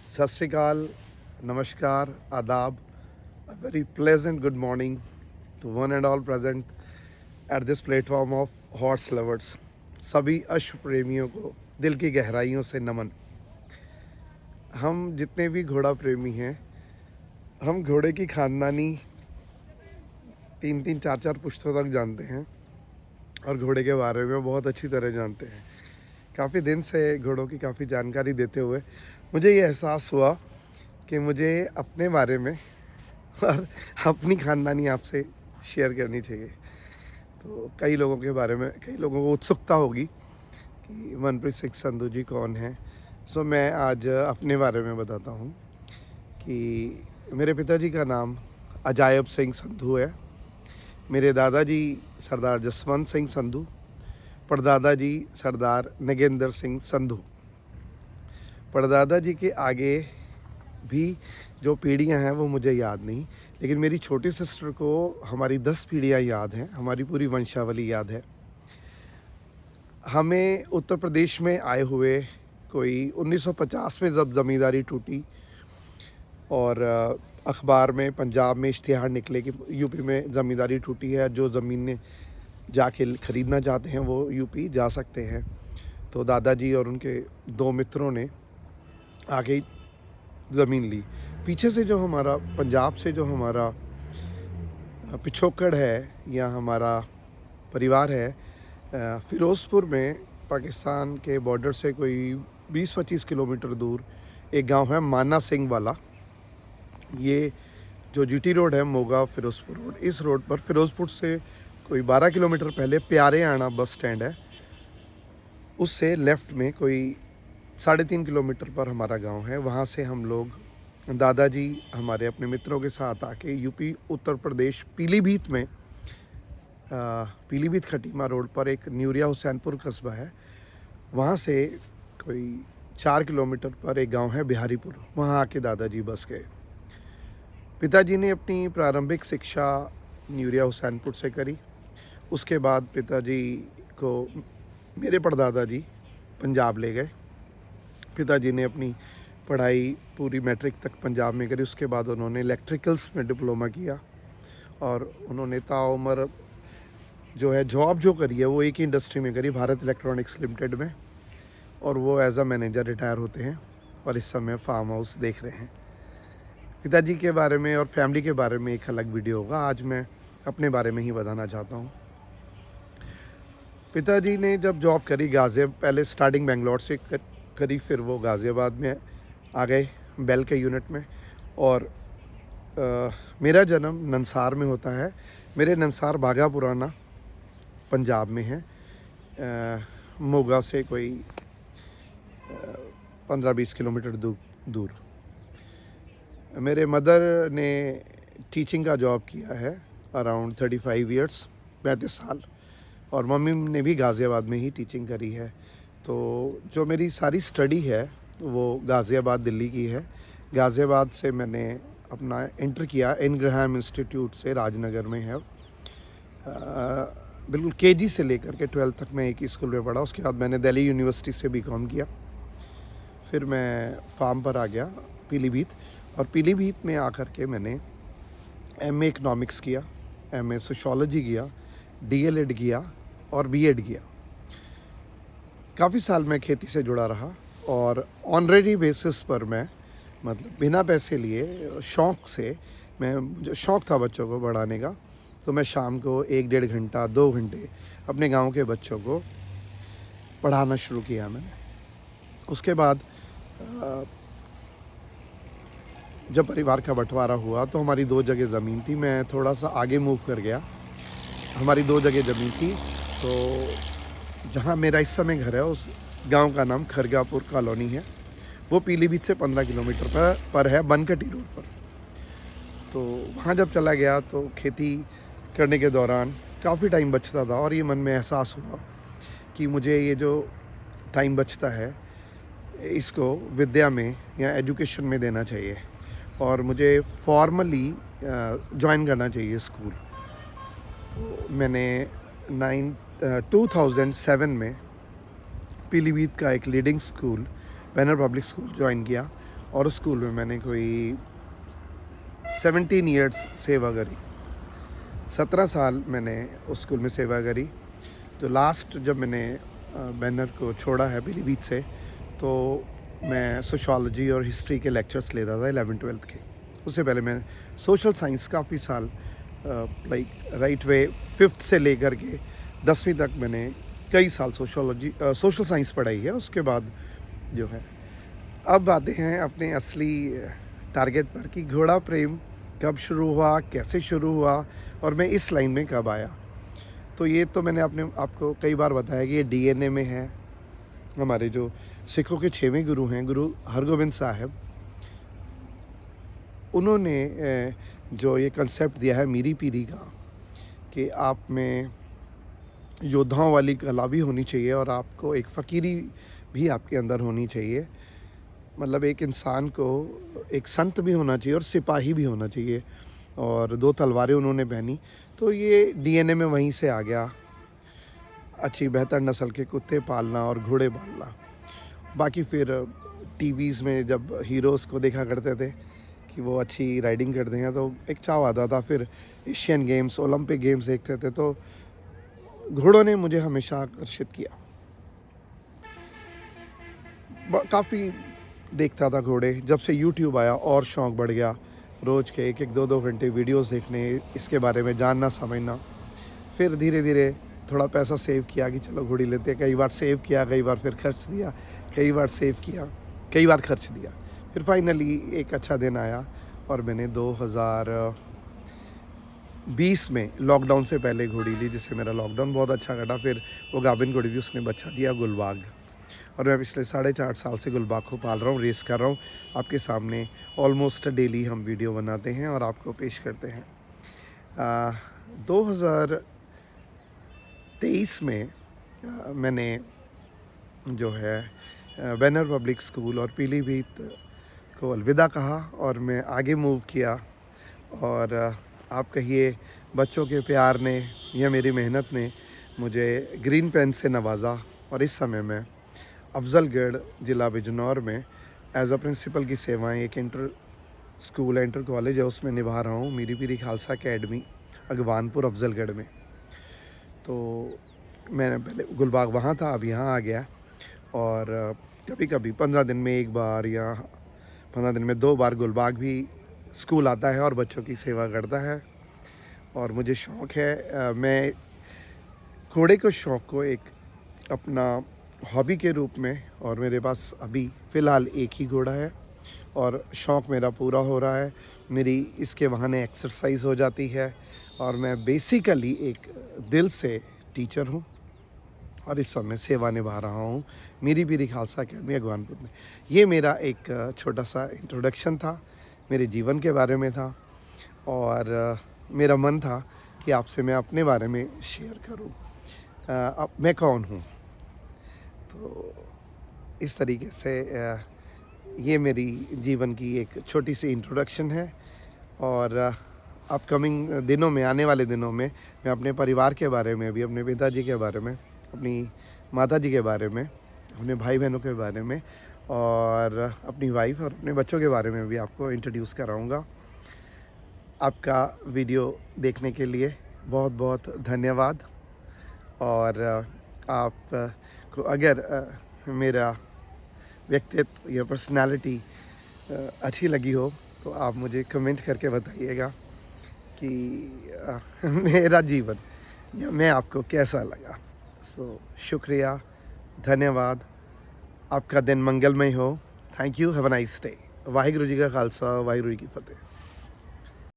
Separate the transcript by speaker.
Speaker 1: सत श्री अकाल, नमस्कार, आदाब, a very pleasant good morning to one and all present at this platform of horse lovers। सभी अश्व प्रेमियों को दिल की गहराइयों से नमन। हम जितने भी घोड़ा प्रेमी हैं, हम घोड़े की खानदानी 3-3 4-4 पुश्तों तक जानते हैं और घोड़े के बारे में बहुत अच्छी तरह जानते हैं। काफ़ी दिन से घोड़ों की काफ़ी जानकारी देते हुए मुझे ये एहसास हुआ कि मुझे अपने बारे में और अपनी ख़ानदानी आपसे शेयर करनी चाहिए। तो कई लोगों के बारे में कई लोगों को उत्सुकता होगी कि मनप्रीत सिंह संधू जी कौन हैं। सो मैं आज अपने बारे में बताता हूँ कि मेरे पिताजी का नाम अजायब सिंह संधू है। मेरे दादाजी सरदार जसवंत सिंह संधू, परदादा जी सरदार नगेंद्र सिंह संधू। परदादा जी के आगे भी जो पीढ़ियां हैं वो मुझे याद नहीं, लेकिन मेरी छोटी सिस्टर को हमारी 10 पीढ़ियां याद हैं, हमारी पूरी वंशावली याद है। हमें उत्तर प्रदेश में आए हुए कोई 1950 में जब ज़मींदारी टूटी और अखबार में पंजाब में इश्तिहार निकले कि यूपी में ज़मींदारी टूटी है, जो ज़मीनें जाके ख़रीदना चाहते हैं वो यूपी जा सकते हैं। तो दादाजी और उनके 2 मित्रों ने आगे ज़मीन ली। पीछे से जो हमारा पंजाब से जो हमारा पिछोकड़ है या हमारा परिवार है, फ़िरोज़पुर में पाकिस्तान के बॉर्डर से कोई 20-25 किलोमीटर दूर एक गांव है माना सिंह वाला। ये जो जीटी रोड है, मोगा फ़िरोज़पुर रोड, इस रोड पर फ़िरोज़पुर से कोई 12 किलोमीटर पहले प्यारे आना बस स्टैंड है, उससे लेफ़्ट में कोई 3.5 किलोमीटर पर हमारा गांव है। वहाँ से हम लोग दादाजी हमारे अपने मित्रों के साथ आके यूपी उत्तर प्रदेश पीलीभीत में पीलीभीत खटीमा रोड पर एक न्यूरिया हुसैनपुर कस्बा है, वहाँ से कोई 4 किलोमीटर पर एक गांव है बिहारीपुर, वहाँ आके दादाजी बस गए। पिताजी ने अपनी प्रारंभिक शिक्षा न्यूरिया हुसैनपुर से करी। उसके बाद पिताजी को मेरे परदादा जी पंजाब ले गए। पिताजी ने अपनी पढ़ाई पूरी मैट्रिक तक पंजाब में करी। उसके बाद उन्होंने इलेक्ट्रिकल्स में डिप्लोमा किया और उन्होंने ताउम्र जो है जॉब जो करी है वो एक ही इंडस्ट्री में करी, भारत इलेक्ट्रॉनिक्स लिमिटेड में, और वो एज अ मैनेजर रिटायर होते हैं और इस समय फार्म हाउस देख रहे हैं। पिताजी के बारे में और फैमिली के बारे में एक अलग वीडियो होगा। आज मैं अपने बारे में ही बताना चाहता हूँ। पिताजी ने जब जॉब करी पहले स्टार्टिंग बेंगलोर से करी, फिर वो गाज़ियाबाद में आ गए बेल के यूनिट में। और मेरा जन्म नंसार में होता है। मेरे नंसार बागा पुराना पंजाब में है, मोगा से कोई 15-20 किलोमीटर दूर। मेरे मदर ने टीचिंग का जॉब किया है अराउंड 35 ईयर्स, 35 साल, और मम्मी ने भी गाज़ियाबाद में ही टीचिंग करी है। तो जो मेरी सारी स्टडी है वो गाज़ियाबाद दिल्ली की है। गाज़ियाबाद से मैंने अपना इंटर किया इन ग्राहम इंस्टीट्यूट से, राजनगर में है। बिल्कुल केजी से लेकर के 12th तक मैं एक ही स्कूल में पढ़ा। उसके बाद मैंने दिल्ली यूनिवर्सिटी से बीकॉम किया। फिर मैं फार्म पर आ गया पीलीभीत, और पीलीभीत में आकर के मैंने एमए इकनॉमिक्स किया, एमए सोशियोलॉजी किया, डीएलएड किया और बीएड किया। काफ़ी साल मैं खेती से जुड़ा रहा और ऑनरेरी बेसिस पर मैं, मतलब बिना पैसे लिए, शौक़ से, मुझे शौक़ था बच्चों को पढ़ाने का, तो मैं शाम को 1-1.5 घंटा 2 घंटे अपने गांव के बच्चों को पढ़ाना शुरू किया मैंने। उसके बाद जब परिवार का बंटवारा हुआ तो हमारी 2 जगह ज़मीन थी। मैं थोड़ा सा आगे मूव कर गया। हमारी 2 जगह ज़मीन थी, तो जहाँ मेरा इस समय घर है उस गांव का नाम खरगापुर कॉलोनी है। वो पीलीभीत से 15 किलोमीटर पर है, बनकटी रोड पर। तो वहाँ जब चला गया तो खेती करने के दौरान काफ़ी टाइम बचता था, और ये मन में एहसास हुआ कि मुझे ये जो टाइम बचता है इसको विद्या में या एजुकेशन में देना चाहिए, और मुझे फॉर्मली ज्वाइन करना चाहिए स्कूल। तो मैंने 2007 में पीलीभीत का एक leading school, banner public school join किया, और उस स्कूल में मैंने कोई 17 ईयर्स सेवा करी। 17 साल मैंने उस स्कूल में सेवा करी। तो लास्ट जब मैंने बैनर को छोड़ा है पीलीभीत से, तो मैं सोशोलॉजी और हिस्ट्री के लेक्चर्स लेता था 11th-12th के। उससे पहले मैं सोशल साइंस काफ़ी साल लाइक राइट वे 5th से लेकर के 10वीं तक मैंने कई साल सोशल साइंस पढ़ाई है। उसके बाद जो है अब आते हैं अपने असली टारगेट पर कि घोड़ा प्रेम कब शुरू हुआ, कैसे शुरू हुआ और मैं इस लाइन में कब आया। तो ये तो मैंने आपको कई बार बताया कि ये डीएनए में है। हमारे जो सिखों के 6वें गुरु हैं, गुरु हरगोबिंद साहब, उन्होंने जो ये कंसेप्ट दिया है मीरी पीरी का कि आप में योद्धाओं वाली कला भी होनी चाहिए और आपको एक फ़कीरी भी आपके अंदर होनी चाहिए। मतलब एक इंसान को एक संत भी होना चाहिए और सिपाही भी होना चाहिए, और 2 तलवारें उन्होंने पहनी। तो ये डीएनए में वहीं से आ गया, अच्छी बेहतर नस्ल के कुत्ते पालना और घोड़े पालना। बाकी फिर टीवीज़ में जब हीरोज़ को देखा करते थे कि वो अच्छी राइडिंग करते हैं, तो एक चाव आता था। फिर एशियन गेम्स, ओलंपिक गेम्स देखते थे, तो घोड़ों ने मुझे हमेशा आकर्षित किया। काफ़ी देखता था घोड़े। जब से यूट्यूब आया और शौक़ बढ़ गया, रोज़ के 1-1, 2-2 घंटे वीडियोस देखने, इसके बारे में जानना समझना। फिर धीरे धीरे थोड़ा पैसा सेव किया कि चलो घोड़ी लेते हैं। कई बार सेव किया, कई बार फिर खर्च दिया, कई बार सेव किया, कई बार खर्च दिया। फिर फाइनली एक अच्छा दिन आया और मैंने 2020 में लॉकडाउन से पहले घोड़ी ली, जिससे मेरा लॉकडाउन बहुत अच्छा कटा। फिर वो गाभिन घोड़ी थी, उसने बच्चा दिया गुलबाग, और मैं पिछले 4.5 साल से गुलबाग को पाल रहा हूँ, रेस कर रहा हूँ। आपके सामने ऑलमोस्ट डेली हम वीडियो बनाते हैं और आपको पेश करते हैं। 2023 में मैंने जो है बैनर पब्लिक स्कूल और पीलीभीत को अलविदा कहा और मैं आगे मूव किया। और आप कहिए बच्चों के प्यार ने या मेरी मेहनत ने मुझे ग्रीन पेन से नवाजा, और इस समय मैं अफजलगढ़ ज़िला बिजनौर में एज अ प्रिंसिपल की सेवाएं, एक इंटर कॉलेज है उसमें निभा रहा हूँ, मीरी पीरी खालसा अकेडमी अगवानपुर अफजलगढ़ में। तो मैंने पहले गुलबाग वहाँ था, अब यहाँ आ गया। और कभी कभी 15 दिन में एक बार या 15 दिन में 2 बार गुलबाग भी स्कूल आता है और बच्चों की सेवा करता है। और मुझे शौक़ है, मैं घोड़े को शौक़ को एक अपना हॉबी के रूप में, और मेरे पास अभी फ़िलहाल एक ही घोड़ा है और शौक़ मेरा पूरा हो रहा है। मेरी इसके बहाने एक्सरसाइज हो जाती है और मैं बेसिकली एक दिल से टीचर हूँ और इस समय सेवा निभा रहा हूँ मीरी पीरी खालसा अकेडमी अगवानपुर में। ये मेरा एक छोटा सा इंट्रोडक्शन था, मेरे जीवन के बारे में था, और मेरा मन था कि आपसे मैं अपने बारे में शेयर करूँ, अब मैं कौन हूँ। तो इस तरीके से ये मेरी जीवन की एक छोटी सी इंट्रोडक्शन है। और अपकमिंग दिनों में, आने वाले दिनों में, मैं अपने परिवार के बारे में भी, अपने पिताजी के बारे में, अपनी माताजी के बारे में, अपने भाई बहनों के बारे में और अपनी वाइफ और अपने बच्चों के बारे में भी आपको इंट्रोड्यूस कराऊंगा। आपका वीडियो देखने के लिए बहुत बहुत धन्यवाद। और आप को अगर मेरा व्यक्तित्व या पर्सनालिटी अच्छी लगी हो तो आप मुझे कमेंट करके बताइएगा कि मेरा जीवन या मैं आपको कैसा लगा। शुक्रिया, धन्यवाद। आपका दिन मंगलमय हो। Thank you. Have a nice day. Waheguru ji का खालसा, वाहिगुरू जी की फतेह।